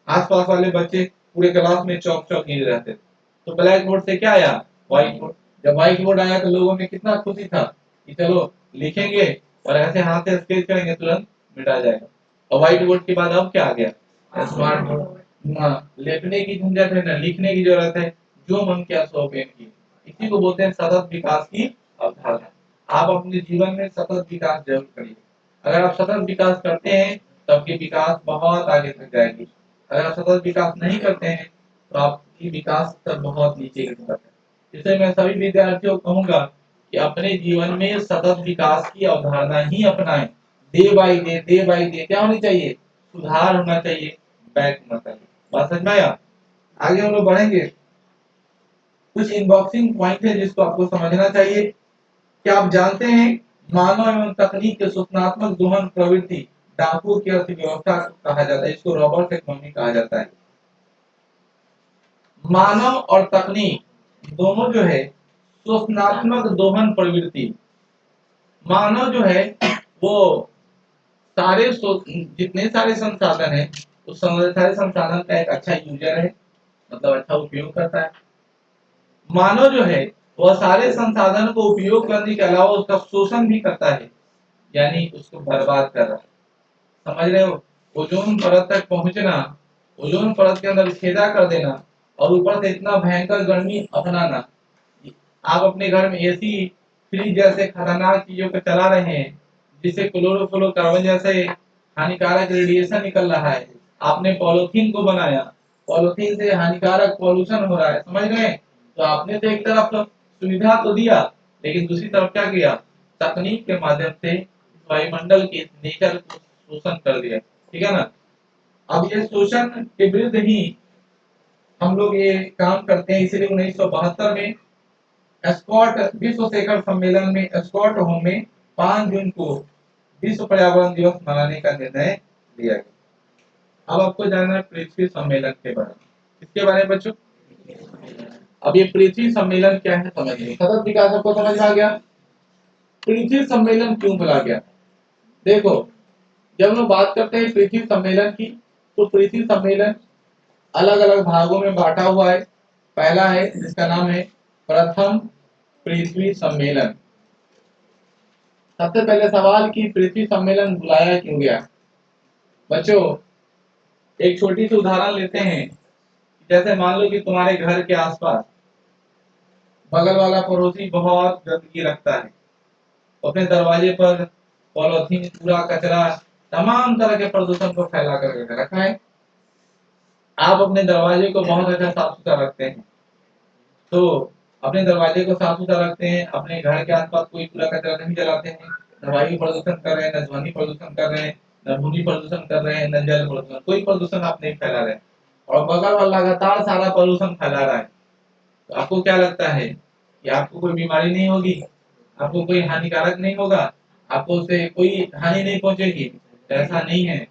आसपास वाले बच्चे पूरे क्लास में चौक चौक गिरे रहते। तो ब्लैक बोर्ड से क्या आया, व्हाइट बोर्ड। जब व्हाइट बोर्ड आया तो लोगों में कितना खुशी था कि चलो लिखेंगे और ऐसे हाथ से स्केच करेंगे तुरंत मिटा जाएगा। और व्हाइट बोर्ड के बाद अब क्या आ गया, स्मार्ट बोर्ड। ना लिखने की झंझट है, ना लिखने की जरूरत है, जो मन किया सो पेन की। इसी को बोलते हैं सतत विकास की अवधारणा। आप अपने जीवन में सतत विकास जरूर करिए। अगर आप सतत विकास करते हैं तो आपकी विकास बहुत आगे तक जाएगी। अगर आप सतत विकास नहीं करते हैं तो आपकी विकास स्तर बहुत नीचे गिर सकता है। इसलिए मैं सभी विद्यार्थियों को कहूंगा कि अपने जीवन में सतत विकास की अवधारणा ही अपनाएं। डे बाय डे क्या होनी चाहिए, सुधार होना चाहिए, बैक होना चाहिए। बात समझ में आया? आगे हम लोग बढ़ेंगे। कुछ इनबॉक्सिंग पॉइंट है जिसको आपको समझना चाहिए। क्या आप जानते हैं मानव एवं तकनीक के सूचनात्मक दोहन प्रवृत्ति डाकू की अर्थव्यवस्था कहा जाता है, इसको रॉबर्ट इकोनॉमी कहा जाता है। मानव और तकनीक दोनों जो है सूचनात्मक दोहन प्रवृत्ति, मानव जो है वो सारे जितने सारे संसाधन है उस सारे संसाधन का एक अच्छा यूजर है, मतलब अच्छा उपयोग करता है। मानव जो है वह सारे संसाधन को उपयोग करने के अलावा उसका शोषण भी करता है, यानी उसको बर्बाद कर रहा है। समझ रहे हो? ओजोन परत तक पहुंचना, ओजोन परत के अंदर छेदा कर देना और ऊपर से इतना भयंकर गर्मी अपनाना। आप अपने घर में एसी फ्रिज जैसे खतरनाक चीजों को चला रहे हैं जिससे क्लोरोफ्लोरोकार्बन जैसे हानिकारक रेडिएशन निकल रहा है। आपने पॉलीथीन को बनाया, पॉलीथीन से हानिकारक पॉल्यूशन हो रहा है, समझ गए? तो आपने तो एक तरफ सुविधा तो दिया, लेकिन दूसरी तरफ क्या किया, तकनीक के माध्यम से वायुमंडल के नेचर को शोषण कर दिया। ठीक है ना? अब ये शोषण के विरुद्ध ही हम लोग ये काम करते हैं। इसीलिए 1972 में स्कॉट विश्व शिखर सम्मेलन में स्कॉटहोम में 5 जून को विश्व पर्यावरण दिवस मनाने का निर्णय लिया गया। अब आपको जानना है पृथ्वी सम्मेलन के बारे में। इसके बारे में बच्चों, अब ये पृथ्वी सम्मेलन क्या है समझिए। सतत विकास आपको समझ में आ गया? पृथ्वी सम्मेलन क्यों बुलाया गया? देखो, जब हम लोग बात करते हैं पृथ्वी सम्मेलन की, तो पृथ्वी सम्मेलन अलग अलग भागों में बांटा हुआ है। पहला है जिसका नाम है प्रथम पृथ्वी सम्मेलन। सबसे पहले सवाल कि पृथ्वी सम्मेलन बुलाया क्यों गया? बच्चों, एक छोटी सी उदाहरण लेते हैं। जैसे मान लो कि तुम्हारे घर के आसपास बगल वाला पड़ोसी बहुत गंदगी रखता है, अपने दरवाजे पर पॉलीथीन, कूड़ा कचरा, तमाम तरह के प्रदूषण को फैला कर रखा है। आप अपने दरवाजे को बहुत अच्छा साफ सुथरा रखते हैं, तो अपने दरवाजे को साफ सुथरा रखते हैं, अपने घर के आसपास कोई कूड़ा कचरा नहीं जलाते हैं, न वायु प्रदूषण कर रहे हैं, न ध्वनि प्रदूषण कर रहे हैं, न भूमि प्रदूषण कर रहे हैं, न जल प्रदूषण, कोई प्रदूषण आप नहीं फैला रहे हैं, और बगल वाला लगातार सारा प्रदूषण फैला रहा है। तो आपको क्या लगता है कि आपको कोई बीमारी नहीं होगी, आपको कोई हानिकारक नहीं होगा, आपको उससे कोई हानि नहीं पहुंचेगी? ऐसा नहीं है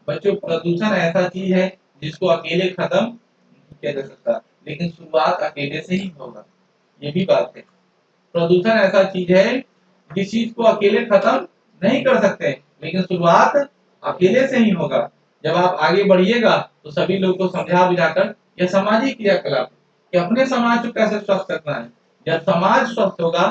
बच्चों। प्रदूषण ऐसा चीज है जिसको अकेले खत्म नहीं किया जा सकता, लेकिन शुरुआत अकेले से ही होगा। ये भी बात है। प्रदूषण ऐसा चीज है जिस चीज को अकेले खत्म नहीं कर सकते, लेकिन शुरुआत अकेले से ही होगा। जब आप आगे बढ़िएगा तो सभी लोग को समझा बुझाकर यह सामाजिक क्रियाकलाप कि अपने समाज को कैसे स्वस्थ रखना है। जब समाज स्वस्थ होगा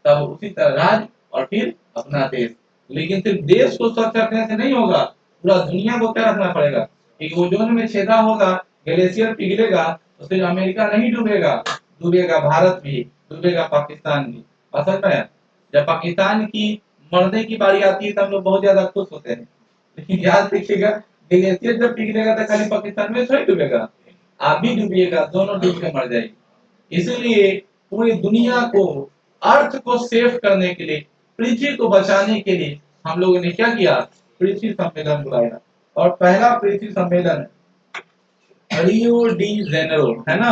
तब उसी तरह राज्य और फिर अपना देश। लेकिन सिर्फ देश को स्वस्थ रखने से नहीं होगा, पूरा दुनिया को क्या रखना पड़ेगा कि ओजोन में छेदा होगा, ग्लेशियर पिघलेगा तो सिर्फ अमेरिका नहीं डूबेगा, डूबेगा भारत भी, डूबेगा पाकिस्तान भी। असल में जब पाकिस्तान की मरने की बारी आती है तो हम लोग बहुत ज्यादा खुश होते हैं, लेकिन याद रखिएगा ग्लेशियर जब पिघलेगा तो खाली पाकिस्तान में थोड़ी डूबेगा, आप भी डूबिएगा, दोनों डूब के मर जाएगी। इसलिए पूरी दुनिया को, अर्थ को सेव करने के लिए, पृथ्वी को बचाने के लिए हम लोगों ने क्या किया, पृथ्वी सम्मेलन बुलाया। और पहला पृथ्वी सम्मेलन रियो डी जेनेरो, है ना?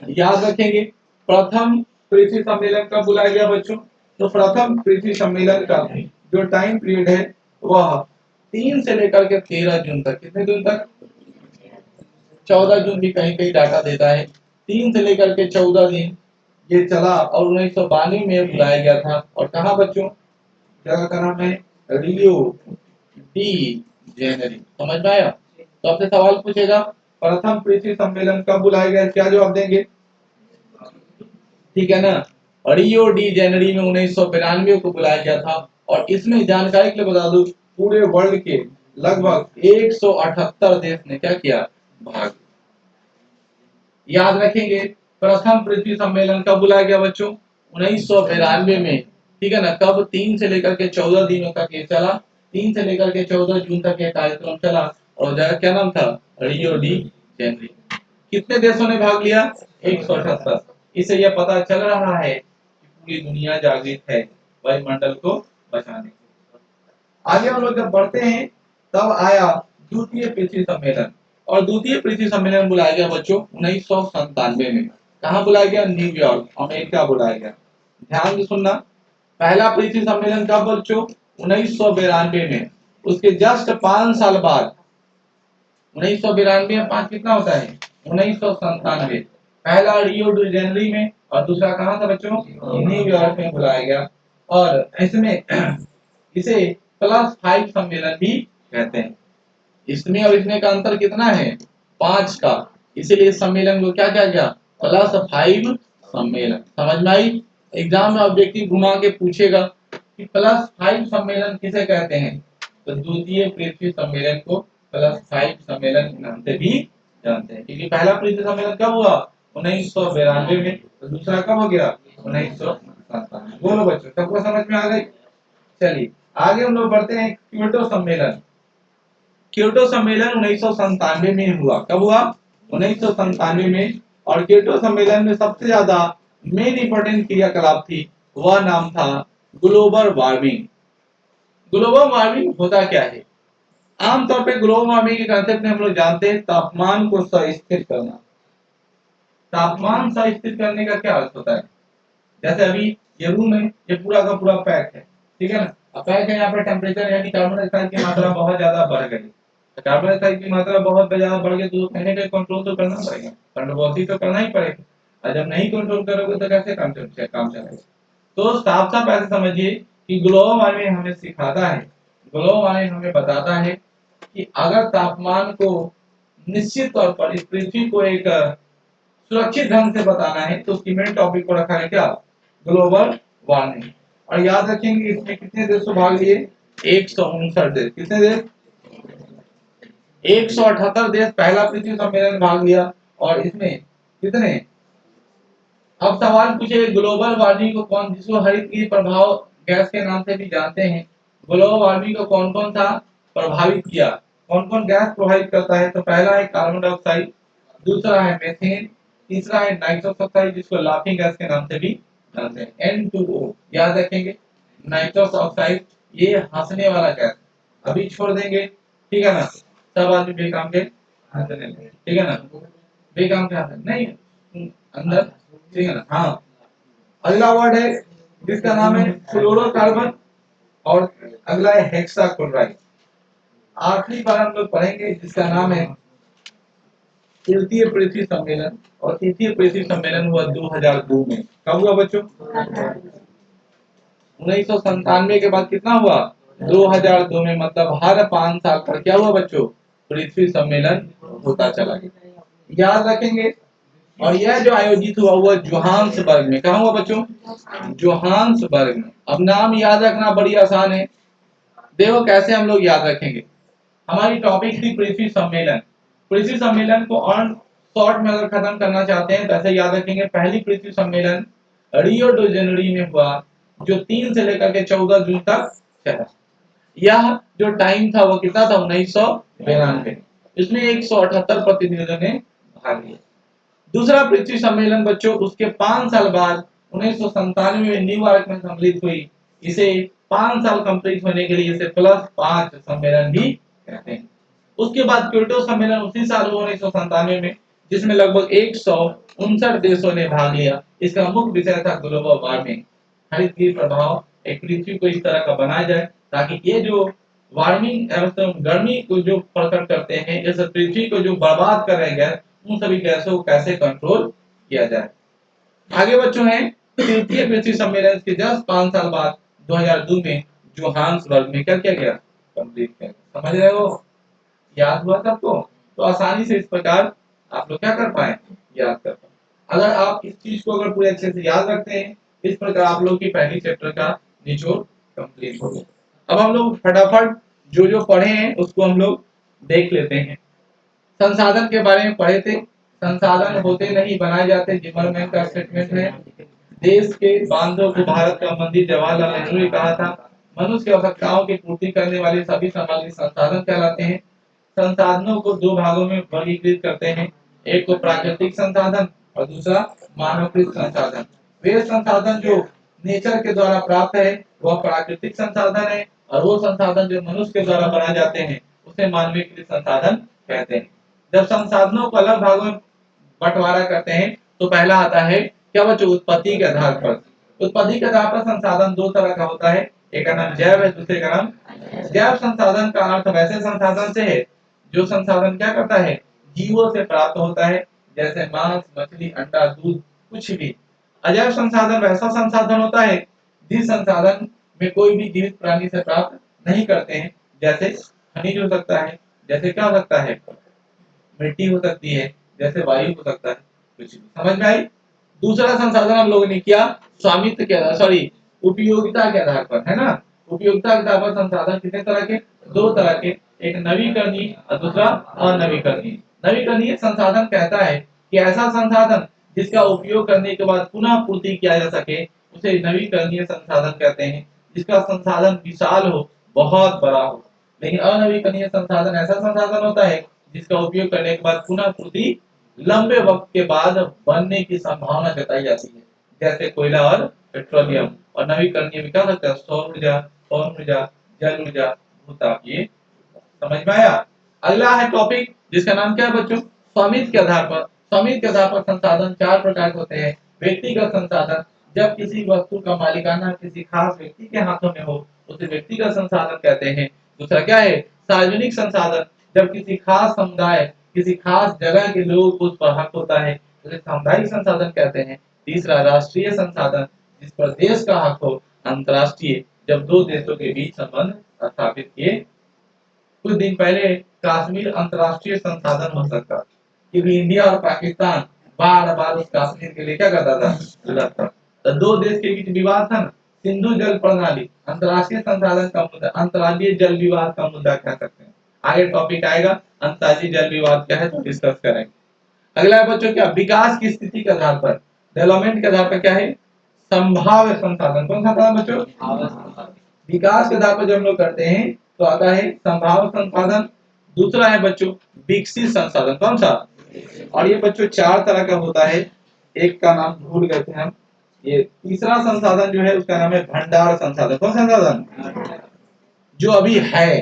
याद रखेंगे प्रथम पृथ्वी सम्मेलन कब बुलाया गया बच्चों? तो प्रथम पृथ्वी सम्मेलन का जो टाइम पीरियड है वह 3 से लेकर के 13 जून तक, कितने जून तक? 14 जून भी कहीं कहीं डाटा देता है। 3 से लेकर के 14 दिन ये चला और 1992 में बुलाया गया था। और कहा बच्चों? जगह का नाम है रियो डी जेनेरो। समझ में आया? तो आपसे सवाल पूछेगा प्रथम पृथ्वी सम्मेलन कब बुलाया गया, क्या जवाब देंगे? ठीक है ना? रियो डी जेनेरो में 1992 को बुलाया गया था। और इसमें जानकारी के लिए बता दूं, पूरे वर्ल्ड के लगभग 178 देश ने क्या किया, भाग। याद रखेंगे, प्रथम पृथ्वी सम्मेलन कब बुलाया गया बच्चों, 1992 में, ठीक है ना। कब, 3 से लेकर के 14 दिनों तक ये चला, 3 से लेकर के 14 जून तक ये कार्यक्रम चला, और जगह क्या नाम था, रियो डी जेनरी। कितने देशों ने भाग लिया, 178। इससे यह पता चल रहा है कि पूरी दुनिया जागृत है वायुमंडल को बचाने के। आगे हम लोग जब बढ़ते हैं, तब आया द्वितीय पृथ्वी सम्मेलन, और द्वितीय पृथ्वी सम्मेलन बुलाया गया बच्चों 1997 में। कहाँ बुलाया गया, न्यूयॉर्क, अमेरिका बुलाया गया। ध्यान से सुनना, पहला पृथ्वी सम्मेलन कब बच्चों, 1992 में। उसके जस्ट 5 साल बाद, 1992 में 5 कितना होता है, 1997, पहला रियो डी जेनरी में, और दूसरा कहाँ था बच्चों, न्यूयॉर्क में बुलाया गया। और इसमें इसे +5 सम्मेलन भी कहते हैं। इसमें और इसमें का अंतर कितना है, 5 का, इसीलिए इस सम्मेलन को क्या किया गया, +5 सम्मेलन। समझ में आई। एग्जाम में ऑब्जेक्टिव घुमा के पूछेगा कि +5 सम्मेलन किसे कहते हैं, तो द्वितीय पृथ्वी सम्मेलन को +5 सम्मेलन के नाम से भी जानते हैं। क्योंकि पहला पृथ्वी सम्मेलन कब हुआ, 1992 में, तो दूसरा कब हो गया, 1997। बोलो बच्चों, सबको समझ में आ गई। चलिए आगे हम लोग बढ़ते हैं, क्योटो सम्मेलन। क्योटो सम्मेलन 1997 में हुआ। कब हुआ, 1997 में। और क्योटो सम्मेलन में सबसे ज्यादा मेन इंपॉर्टेंट क्रियाकलाप थी, वह नाम था ग्लोबल वार्मिंग। ग्लोबल वार्मिंग होता क्या है, आमतौर पे ग्लोबल वार्मिंग के कंसेप्ट में हम लोग जानते हैं तापमान को स्थिर करना। तापमान स्थिर करने का क्या अर्थ होता है, जैसे अभी ये रूम है, ये पूरा का पूरा पैक है, ठीक है ना। अब पैक है, यहाँ पे टेम्परेचर यानी कार्बन डाइऑक्साइड की मात्रा बहुत ज्यादा बढ़ गई। तो कार्बन डाइऑक्साइड की मात्रा बहुत ज्यादा बढ़ गई तो कहीं ना कहीं कंट्रोल तो करना पड़ेगा, कंट्रोवर्सी तो करना ही पड़ेगा। और जब नहीं कंट्रोल करोगे तो कैसे काम चलेगा। तो साफ साफ ऐसे समझिए कि ग्लोबल वार्मिंग हमें सिखाता है, ग्लोबल वार्मिंग हमें बताता है कि अगर तापमान को निश्चित तौर पर इस पृथ्वी को एक सुरक्षित ढंग से बताना है, तो उसकी मेन टॉपिक को रखा है क्या, ग्लोबल वार्मिंग। और याद रखेंगे इसमें कितने देशों भाग लिए, 159 देश। कितने देश, 178 देश पहला पृथ्वी सम्मेलन भाग लिया। और इसमें कितने, अब सवाल पूछे ग्लोबल वार्मिंग को कौन, जिसको हरित गृह प्रभाव गैस के नाम से भी जानते हैं, ग्लोबल वार्मिंग को कौन कौन सा प्रभावित किया, कौन कौन गैस प्रभावित करता है, तो पहला है कार्बन डाइऑक्साइड, दूसरा है मीथेन, तीसरा है नाइट्रस ऑक्साइड जिसको लाफिंग गैस के नाम से भी जानते हैं, N2O। याद रखेंगे, नाइट्रस ऑक्साइड ये हंसने वाला गैस, अभी छोड़ देंगे, ठीक है ना। सब आदमी बेकाम के हंसने लगे, ठीक है ना, बेकाम के हंसने नहीं अंदर, ठीक है ना। हाँ, अगला वर्ड है जिसका नाम है फ्लोरोकार्बन, और अगला है हेक्साक्लोराइड। आखिरी बार हम लोग पढ़ेंगे जिसका नाम है तृतीय पृथ्वी सम्मेलन। और तृतीय पृथ्वी सम्मेलन हुआ 2002 में। कब हुआ बच्चों, 1997 के बाद कितना हुआ, 2002 में। मतलब हर 5 साल पर क्या हुआ बच्चों, पृथ्वी सम्मेलन होता चला गया। याद रखेंगे। और यह जो आयोजित हुआ हुआ जोहान्सबर्ग में, कहाँ हुआ बच्चों, जोहान्सबर्ग में। अब नाम याद रखना बड़ी आसान है, देखो कैसे हम लोग याद रखेंगे। हमारी टॉपिक थी पृथ्वी सम्मेलन। पृथ्वी सम्मेलन को ऑन शॉर्ट में अगर खत्म करना चाहते हैं तो ऐसे याद रखेंगे, पहली पृथ्वी सम्मेलन रियो डी जेनेरी में हुआ, जो 3 से लेकर के 14 जून तक चला। यह जो टाइम था वो कितना था, 1992। इसमें 178 प्रतिनिधियों ने भाग लिया। दूसरा पृथ्वी सम्मेलन बच्चों उसके 5 साल बाद 1997 में न्यूयॉर्क में सम्मिलित हुई। इसे 5 साल कंप्लीट होने के लिए इसे +5 सम्मेलन भी कहते हैं। उसके बाद क्योटो सम्मेलन उसी साल हुआ 1997 में, जिसमें लगभग 159 देशों ने भाग लिया। इसका मुख्य विषय था ग्लोबल वार्मिंग, हरित गृह प्रभाव। एक पृथ्वी को इस तरह का बनाया जाए ताकि ये जो वार्मिंग गर्मी को जो प्रकट करते हैं, इस पृथ्वी को जो बर्बाद कर रहे हैं, उन सभी गैसों को कैसे कंट्रोल किया जाए। आगे बच्चों हैं तृतीय पृथ्वी सम्मेलन के जस्ट 5 साल बाद 2002 में जोहान्सबर्ग में क्या किया गया, कंप्लीट किया। समझ रहे हो, याद हुआ सबको, तो आसानी से इस प्रकार आप लोग क्या कर पाए, याद कर पाए। अगर आप इस चीज को अगर पूरे अच्छे से याद रखते हैं, इस प्रकार आप लोग की पहली चैप्टर का निचोड़ कंप्लीट हो गया। अब हम लोग फटाफट जो जो पढ़े हैं उसको हम लोग देख लेते हैं। संसाधन के बारे में पढ़े थे। संसाधन होते नहीं बनाए जाते, जिमरमैन का स्टेटमेंट है। देश के बांधों को भारत का मंदिर जवाहरलाल नेहरू ने कहा था। मनुष्य की आवश्यकताओं की पूर्ति करने वाले सभी सामग्री संसाधन कहलाते हैं। संसाधनों को दो भागों में वर्गीकृत करते हैं, एक को प्राकृतिक संसाधन और दूसरा मानवकृत संसाधन। वे संसाधन जो नेचर के द्वारा प्राप्त है वह प्राकृतिक संसाधन है, और वो संसाधन जो मनुष्य के द्वारा बनाए जाते हैं उसे मानवीकृत संसाधन कहते हैं। जब संसाधनों को अलग भागों में बंटवारा करते हैं तो पहला आता है क्या बच्चों, उत्पत्ति के आधार पर। उत्पत्ति के आधार पर संसाधन दो तरह का होता है, एक का नाम जैव है, दूसरे का नाम। जैव संसाधन का अर्थ वैसे संसाधन से है जो संसाधन क्या करता है, जीवों से प्राप्त होता है, जैसे मांस, मछली, अंडा, दूध, कुछ भी। अजैव संसाधन वैसा संसाधन होता है जिस संसाधन में कोई भी जीवित प्राणी से प्राप्त नहीं करते हैं, जैसे खनिज हो सकता है, जैसे क्या हो सकता है, मिट्टी हो सकती है, जैसे वायु हो सकता है, कुछ भी। समझ में आई। दूसरा संसाधन हम लोगों ने किया स्वामित्व के आधार, सॉरी उपयोगिता के आधार पर, है ना। उपयोगिता के आधार पर संसाधन कितने तरह के, दो तरह के, एक नवीकरणीय और दूसरा अनवीकरणीय। नवीकरणीय संसाधन कहता है कि ऐसा संसाधन जिसका उपयोग करने के बाद पुनः पूर्ति किया जा सके उसे नवीकरणीय संसाधन कहते हैं। जिसका संसाधन विशाल हो, बहुत बड़ा हो। लेकिन अनवीकरणीय संसाधन ऐसा संसाधन होता है जिसका उपयोग करने के बाद पुनः पूर्ति लंबे वक्त के बाद बनने की संभावना जताई जाती है, जैसे कोयला और पेट्रोलियम। और नवीकरणीय में क्या सकता है, सौर ऊर्जा, पवन ऊर्जा, जल ऊर्जा, भूताप। ये समझ में आया। अगला है टॉपिक जिसका नाम क्या है बच्चों, स्वामित्व के आधार पर। स्वामित्व के आधार पर संसाधन चार प्रकार के होते हैं। व्यक्तिगत संसाधन, जब किसी वस्तु का मालिकाना किसी खास व्यक्ति के हाथों में हो उसे व्यक्तिगत संसाधन कहते हैं। दूसरा क्या है, सार्वजनिक संसाधन, जब किसी खास समुदाय किसी खास जगह के लोगों को उस पर हक होता है उसे सामुदायिक संसाधन कहते हैं। तीसरा राष्ट्रीय संसाधन, जिस पर देश का हक हो। अंतर्राष्ट्रीय, जब दो देशों के बीच संबंध स्थापित किए। कुछ दिन पहले कश्मीर अंतर्राष्ट्रीय संसाधन हो सकता, क्योंकि इंडिया और पाकिस्तान बार बार उस कश्मीर के लिए क्या करता था, लड़ता। तो दो देश के बीच विवाद था ना। सिंधु जल प्रणाली अंतर्राष्ट्रीय संसाधन का मुद्दा, अंतर्राष्ट्रीय जल विवाद का मुद्दा कह सकते हैं। आगे टॉपिक आएगा अंतर्राष्ट्रीय जल विवाद क्या है तो डिस्कस करेंगे। अगला है बच्चों क्या, विकास की स्थिति के आधार पर, डेवलपमेंट के आधार पर क्या है, संभाव्य संसाधन। कौन सा था बच्चों, विकास के आधार पर जब हम लोग करते हैं तो आता है संभाव्य संसाधन। दूसरा है बच्चों विकसित संसाधन। कौन सा, और ये बच्चों चार तरह का होता है, एक का नाम भूल गए थे हम। ये तीसरा संसाधन जो है उसका नाम है भंडार संसाधन। कौन संसाधन, जो अभी है।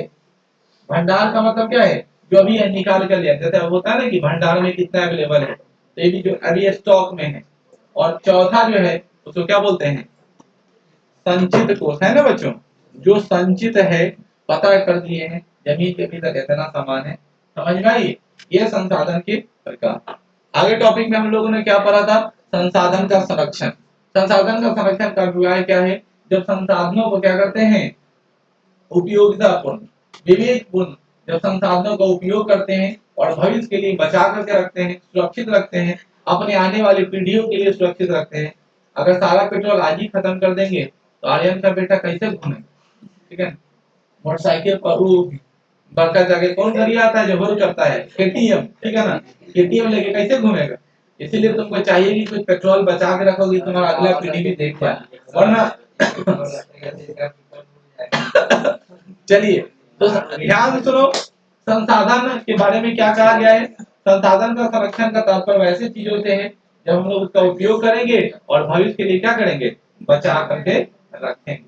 भंडार का मतलब क्या है, जो अभी निकाल कर लिया, जैसे होता है ना कि भंडार में कितना अवेलेबल है, तो ये भी जो अभी स्टॉक में है। और चौथा जो है उसको क्या बोलते हैं, संचित कोष, है ना बच्चों। जो संचित है, पता कर दिए हैं जमीन के भीतर इतना सामान है। समझ में आई। ये संसाधन के प्रकार। आगे टॉपिक में हम लोगों ने क्या पढ़ा था, संसाधन का संरक्षण। संसाधन का संरक्षण का अभिप्राय क्या है, जब संसाधनों को क्या करते हैं, उपयोगितापूर्ण, विवेकपूर्ण, जब संसाधनों का उपयोग करते हैं और भविष्य के लिए बचा करके रखते हैं, सुरक्षित रखते हैं, अपने आने वाली पीढ़ियों के लिए सुरक्षित रखते हैं। अगर सारा पेट्रोल आज ही खत्म कर देंगे तो आर्यन का बेटा कैसे घूमे, ठीक है। मोटरसाइकिल पर वो बड़का जगह कौन गाड़ी आता है जो होल करता है, केटीएम, ठीक है ना। केटीएम लेके कैसे घूमेगा। इसीलिए तुमको चाहिए कि कुछ पेट्रोल बचा के रखोगे, तुम्हारा अगला पीढ़ी भी देख पाए, वरना चलिए तो ध्यान से सुनो, संसाधन के बारे में क्या कहा गया है। संसाधन का संरक्षण का तात्पर्य वैसे चीजों से है जब हम लोग उसका उपयोग करेंगे और भविष्य के लिए क्या करेंगे, बचा करके रखेंगे।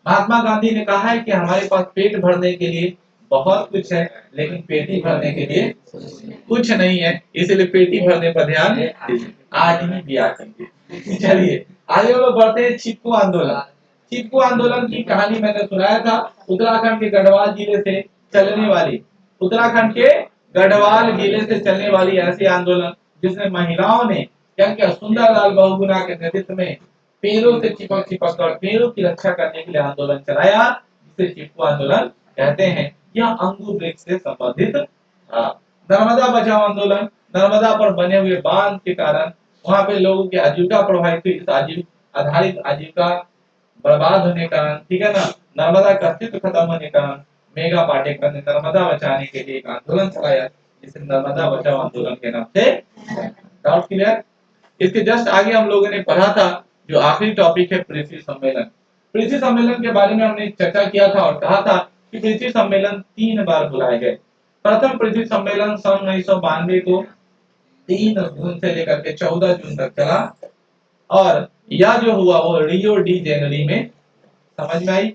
महात्मा गांधी ने कहा है कि हमारे पास पेट भरने के लिए बहुत कुछ है लेकिन पेटी भरने के लिए कुछ नहीं है, इसलिए पेटी भरने पर ध्यान दीजिए। आज ही दिया कीजिए। चलिए आगे हम लोग बढ़ते हैं, चिपको आंदोलन। चिपको आंदोलन की कहानी मैंने सुनाया था। उत्तराखंड के गढ़वाल जिले से चलने वाली, उत्तराखंड के गढ़वाल जिले से चलने वाली ऐसी आंदोलन जिसमें महिलाओं ने क्या किया, सुंदरलाल बहुगुणा के नेतृत्व में पेड़ों से चिपक चिपक कर पेड़ों की रक्षा करने के लिए आंदोलन चलाया, जिसे चिपको आंदोलन कहते हैं। यह अंगूर वृक्ष से संबंधित था। नर्मदा बचाओ आंदोलन, नर्मदा पर बने हुए बांध के कारण वहां पे लोगों की आजीविका प्रभावित हुई। इस आधारित आजीविका बर्बाद होने का कारण, ठीक है ना, नर्मदा का अस्तित्व खत्म होने का कारण मेगा पाटेकर ने नर्मदा बचाने के लिए एक आंदोलन चलाया, जिसे नर्मदा बचाओ आंदोलन के नाम से। Doubt clear? इसके जस्ट आगे हम लोगों ने पढ़ा था जो आखिरी टॉपिक है पृथ्वी सम्मेलन। पृथ्वी सम्मेलन के बारे में हमने चर्चा किया था और कहा था कि पृथ्वी सम्मेलन 3 बार बुलाए गए। प्रथम पृथ्वी सम्मेलन सन 1992 को 3 जून से लेकर के 14 जून तक चला, और यह जो हुआ वो रियो डी जेनरी में, समझ में आई।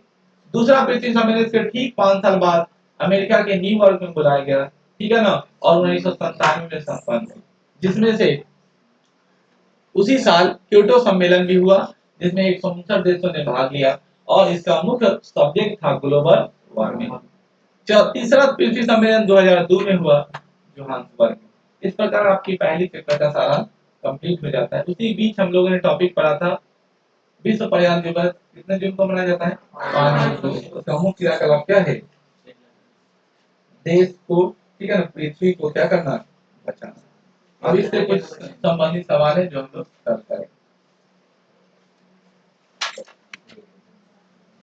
दूसरा पृथ्वी सम्मेलन के ठीक 5 साल बाद अमेरिका के न्यूयॉर्क में बुलाया गया, ठीक है ना, और 1997 में संपन्न हुई, जिसमें से उसी साल क्योटो सम्मेलन भी हुआ, जिसमें 169 देशों ने भाग लिया और इसका मुख्य सब्जेक्ट था ग्लोबल वार्मिंग। तीसरा पृथ्वी सम्मेलन 2002 में हुआ जोहान्सबर्ग में। इस प्रकार आपकी पहली चक्कर का सारा कंप्लीट हो जाता है। उसी बीच हम लोगों ने टॉपिक पढ़ा था विश्व पर्यावरण दिवस कितने जून को मनाया जाता है? 5 जून को। उसका मुख्य क्रियाकलाप क्या है? देश को, ठीक है ना, पृथ्वी को क्या करना? बचाना। अब इससे कुछ संबंधित सवाल है जो हम लोग कर करें।